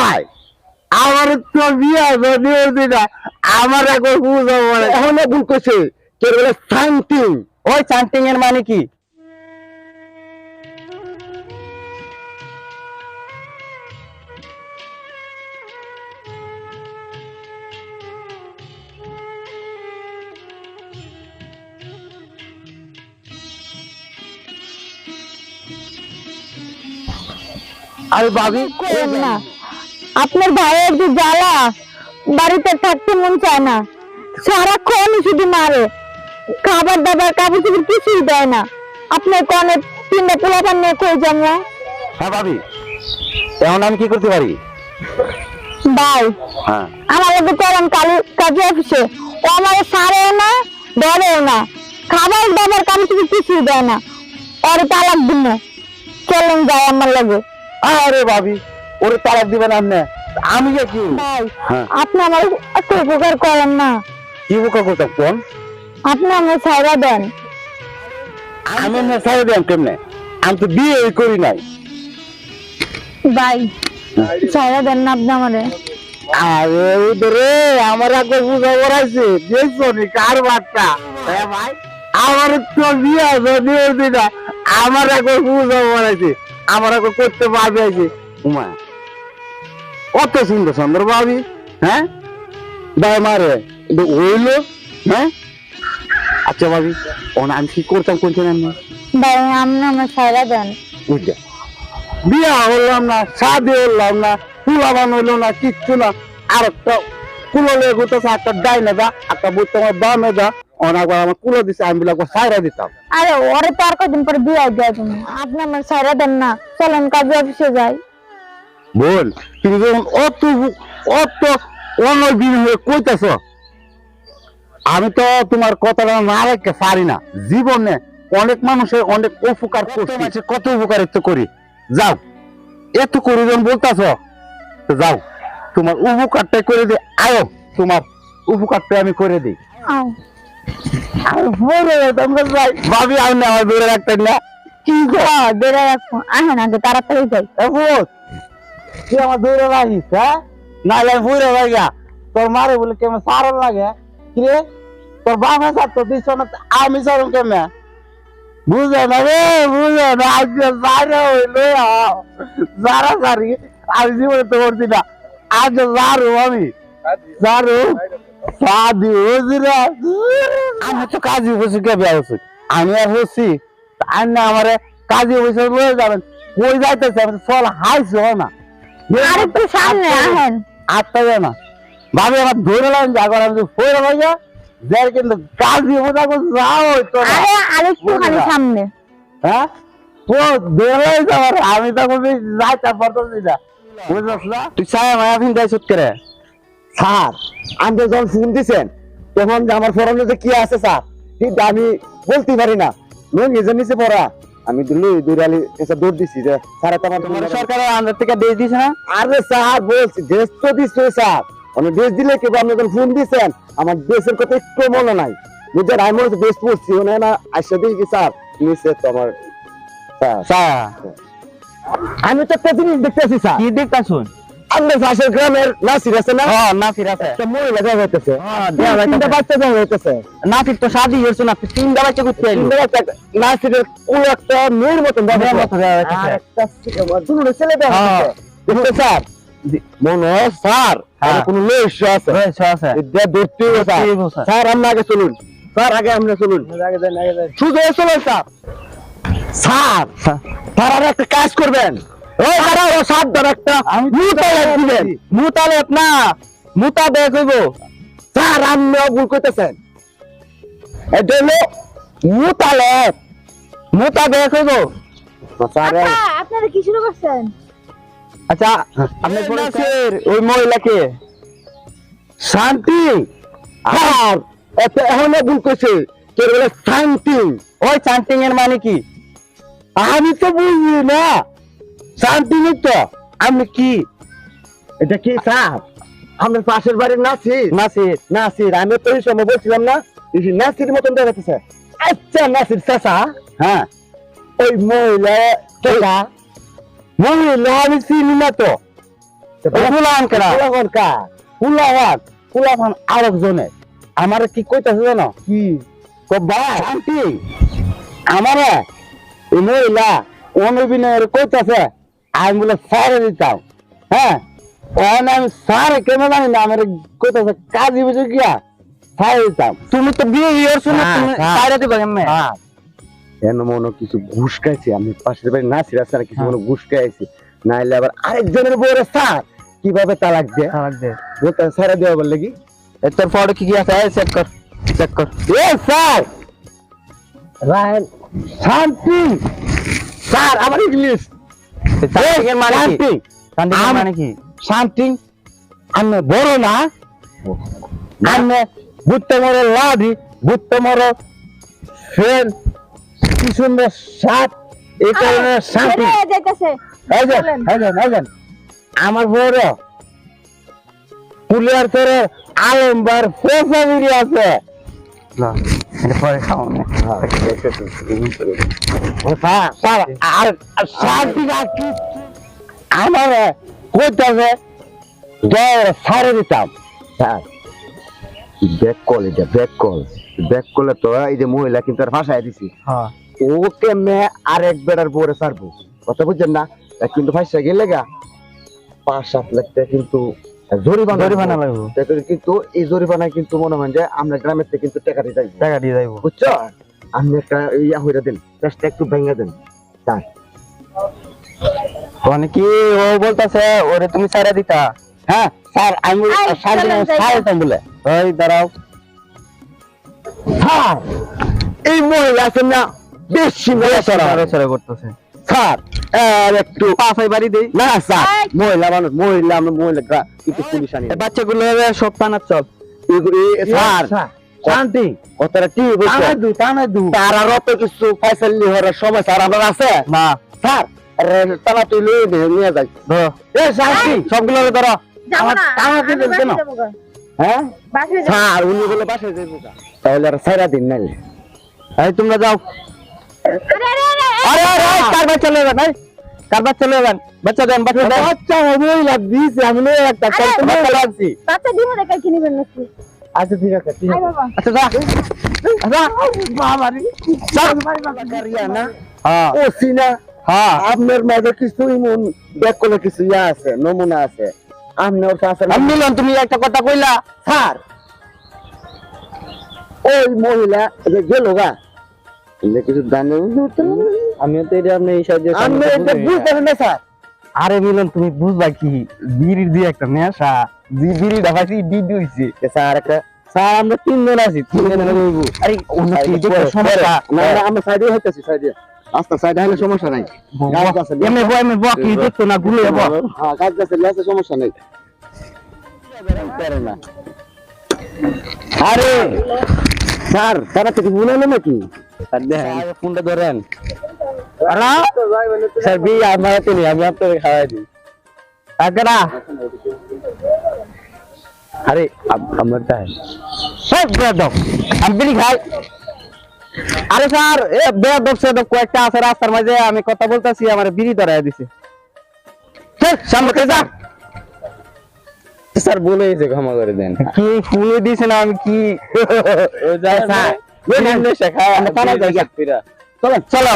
ভাই আমার তো বিয়া দিদি না আমার একবার বুঝা পড়ে এখন ভুল করছে কে বলে সানটিং ওই সানটিং এর মানে কি আরে ভাবি করেন না, আপনার ভাইয়ের যে জ্বালা, বাড়িতে থাকতে মন চায় না, সারাক্ষণ শুধু মারে, খাবার দাবার কাপড় চোপড় কিছুই দেয় না। আপনার কনে তিনটা পোলাপান নিয়ে কই যাবো? হ্যাঁ ভাবি এখন আমি কি করতে পারি ভাই হ্যাঁ আমার লোকে চলেন কাজে অফিসে, ও আমার সারেও না ধরেও না, খাবার দাবার কাপড় চোপড় কিছুই দেয় না, ওর তালাক দিব। চলেন যাই আমার লাগে। আরে ভাবি ওরে তালাক দিবেন আপনি আমি কি ভাই হ্যাঁ আপনি আমার একটু উপকার করেন না, কি বোকা করতে কোন আপনি আমার ছাইরা দেন। আমি না সাইড দেন কেমনে আমি তো বিয়ে করি নাই ভাই ছাইরা দেন না আপনি আমারে। আরে ওরে আমার একবার বুঝা পড়াইছে দেখছো নি কার বাচ্চা হ্যাঁ ভাই আমার তো বিয়ে দিদি না আমার একবার বুঝা পড়াইছে আমার একবার করতে পারবে আছে উমা কত সুন্দর সুন্দর ভাবি হ্যাঁ দায় মারে হইলো হ্যাঁ আচ্ছা ভাবি আমি কি করতাম কোনছেন আমি ভাই আপনি আমার ছাইরা দেন। বুঝলে বিয়া হলাম না শাদি হলাম না ফুলাবান হইলো না কিচ্ছু না আর একটা কুলো লেগে ঘুরতেছে একটা ডাইনে যা একটা বুঝ তোমার বামে যা অনেকবার আমার কুলো দিছে আমি বিলাক সাইরা দিতাম আরে ওরে তো আর কদিন পরে বিয়ে দেয় তুমি, আপনি আমার ছাইরা দেন না, চলেন কাজে অফিসে যাই। বল তুমি যখন অত অত অনদিন হয়ে কইতেছ আমি তো তোমার কথাটা না রেখে পারি না জীবনে অনেক মানুষের অনেক উপকার করছে কত উপকারিত করি যাও এত করে যখন বলতেছ যাও তোমার উপকারটা করে দিই আয়ো তোমার উপকারটা আমি করে দিই আও আমি বলে তোমরা যাই ভাবি আমি না আমার দূরে রাখতেন না কি গো বেড়ে রাখো, আহেন আগে তাড়াতাড়ি যাই। তুই আমার দূরে রাখিস হ্যাঁ না বুড়ে ভাইয়া তোর মারে বলে কেমন সারণ লাগে কিরে তোর বাপে সারতো দিস না আমি সারণ কেমন বুঝে না রে বুঝে না আজকে সারা হইলো সারা সারি আমি জীবনে তো করছি না আজকে সারু আমি সারু সাদি বুঝিরা আমি তো কাজী বসে কে বিয়া হচ্ছে আমি আর হচ্ছি আর না আমার কাজী বসে লয়ে যাবেন কই যাইতেছে আমি চল হাইছে না আর একটু সামনে আহেন। আটটা যায় না ভাবি আমার ধরে লাগেন যা করে আমি ফোরে ভাইয়া যার কিন্তু কাজী বোঝা যাও হইতো না আরে আরেকটুখানি সামনে। হ্যাঁ ও ধরে যাবার আমি তখন যাইতে পারতাম না বুঝছস না তুই চাই মায়া ফিন যাই সুত করে স্যার আমি যখন ফোন দিছেন তখন আমার ফোরনে যে কি আছে স্যার কিন্তু আমি বলতে পারি না লোন নিজের নিচে পড়া আমি দিল্লি দুরালি এসে দৌড় দিছি যে স্যার তোমার সরকারের আন্ডার থেকে দেশ দিছে না আরে স্যার বলছি দেশ তো দিচ্ছে স্যার আমি দেশ দিলে কি আপনি যখন ফোন দিছেন আমার দেশের কথা একটু মনে নাই বুঝছেন আমি মনে হচ্ছে দেশ পড়ছি ওনে না আসে দেখি কি স্যার নিচে তো আমার স্যার আমি তো একটা জিনিস দেখতেছি স্যার কি দেখতেছুন আমাদের পাশের গ্রামের নাসির আছে না হ্যাঁ নাসির আছে একটা মহিলা দেখা যাইতেছে তিনটা বাচ্চা দেখা যাইতেছে নাসির তো শাদি হয়েছে না তিনটা বাচ্চা করতে নাসিরের কোন একটা মেয়ের মতন দেখা যাইতেছে একটা দুটো ছেলে দেখা যাচ্ছে স্যার মনে হয় স্যার আর কোন লক্ষ্য আছে আছে এটা ধরতে স্যার আমরা আগে চলুন স্যার আগে আমরা চলুন আগে যান শুধু চলুন স্যার স্যার স্যার আর একটা কাজ করবেন ওই দাঁড়াও সাবধান একটা মুতালেব দিবেন মুতালেব না মুতাবেক হইব স্যার আপনি ভুল কইতেছেন এটা হলো মুতালেব মুতাবেক হইব স্যার আপনারা কি শুরু করছেন? আচ্ছা আপনি বলেছেন ওই মহিলাকে শান্তি আর এত এখন ভুল কইছে কে বলে শান্তি ওই শান্তি এর মানে কি আমি তো বুঝি না শান্তি তো আমি কি এটা কি স্যার আমার পাশের বাড়ির নাসির নাসির নাসির আমি তো এই সময় বলছিলাম না নাসির মতন দেখাচ্ছে আচ্ছা নাসির চাচা হ্যাঁ ওই মহিলা চাচা মহিলা আমি চিনি না তো ফুলান কেনা ফুলান কা ফুলান আরেকজনে আমারে কি কইতাছে জানো কি ভাই আন্টি আমারে এই মহিলা অনবিনয়ের কইতাছে আমি বলে সারে দিতাম হ্যাঁ ওখানে আমি সারে কেন জানি না আমার কইতাছে কাজী বুঝে গিয়া সারে দিতাম তুমি তো বিয়ে ইয়ার শুনে তুমি সারে দিবা কেমনে এন মনে কিছু ঘুষ খাইছি আমি পাশের বাড়ি না সিরাজ স্যার কিছু মনে ঘুষ খাইছি নাইলে আবার আরেকজনের বউরে স্যার কিভাবে তালাক দেয় বলতে সারে দেওয়া বললে কি তোর ফটো কি কি আছে চেক কর এ স্যার রাহেন শান্তি স্যার আমার ইংলিশ মানে কি শান্তি আমি বড় না আমি বুঝতে মরো লাভি বুঝতে মরো ফের কি সুন্দর সাত এই কারণে শান্তি আমার বড় পুলিয়ার তোরে আলমবার ফেসা বিড়ি আছে পরে খাও না আমার কইতাছে সারে দিতাম ব্যাক কল এটা ব্যাক করলে তো এই যে মহিলা কিন্তু আর ভাষায় দিছি ওকে মে আরেক বেড়ার পরে সারবো কথা বুঝছেন না কিন্তু ভাষা গেলে গা 5-7 লাখ টাকা কিন্তু জরিমানা লাগবে কিন্তু এই জরিমানায় কিন্তু মনে হয় যে আমরা গ্রামের থেকে কিন্তু টাকা দিয়ে যাইবো বুঝছো আপনি একটা ইয়া হইরা দেন চেষ্টা একটু ভেঙে দেন স্যার মানে কি ও বলতাছে ওরে তুমি সারা দিতা হ্যাঁ স্যার আমি সারা বলে ওই দাঁড়াও স্যার এই মহিলা আছে না বেশি নড়াচড়া করতেছে স্যার একটু পাশাই বাড়ি দেই না স্যার মহিলা মানুষ মহিলা কিন্তু পুলিশ আনি বাচ্চাগুলো সব টানা চল স্যার শান্তি কতটা কি টানা দু তার আর অত কিছু ফয়সালি হওয়ার সময় স্যার আমার আছে না স্যার টানা তুই নিয়ে যাই এ শান্তি সবগুলো ধরো আমার টানা দিবেন কেন হ্যাঁ স্যার উনি বলে বাসায় যাইবো তাহলে আর সারা দিন নাইলে এই তোমরা যাও কারবার চলে যাবেন বাচ্চা দেন বাচ্চা মহিলা দিয়েছে আমি একটা বাচ্চা লাগছি বাচ্চা দিব দেখা কি নিবেন নাকি আচ্ছা ঠিক আছে আচ্ছা যা বাবারি কারিয়া না হ্যাঁ ও সিনা হ্যাঁ আপনার মাঝে কিছু ইমন ব্যাক করলে কিছু ইয়া আছে নমুনা আছে আপনি ওর কাছে মিলন তুমি একটা কথা কইলা স্যার ওই মহিলা গেল গা কিছু আমিও তো এটা আপনি এই সাহায্য আমি এটা বুঝতে না স্যার আরে মিলন তুমি বুঝবা কি বিড়ির দিয়ে একটা নেশা বিড়ি ঢাকাছি ডিডি হইছে স্যার একটা স্যার আমরা 3 জন আছি 3 জন হইব আরে উন্নতি সমস্যা না আমরা সাইডে হইতাছি সাইডে আস্তে সাইডে হলে সমস্যা নাই গাছ আছে এমনি বক কি দেখতো না গুলো বক হ্যাঁ গাছ আছে লেসে সমস্যা নাই না আরে স্যার তারা কি বুঝলেন নাকি ফোনটা ধরেন স্যার বি আমার তো নেই আমি আপনাকে খাওয়াই দিই কাকরা আরে আমার চাই সব বেদব আমি বিড়ি খাই আরে স্যার এ বেদব সে কয়েকটা আছে রাস্তার মাঝে আমি কথা বলতেছি আমার বিড়ি ধরাই দিছে চল সামনে যা স্যার বলে এসে ক্ষমা করে দেন কি ফুলে দিছে না আমি কি স্যার চলো চলো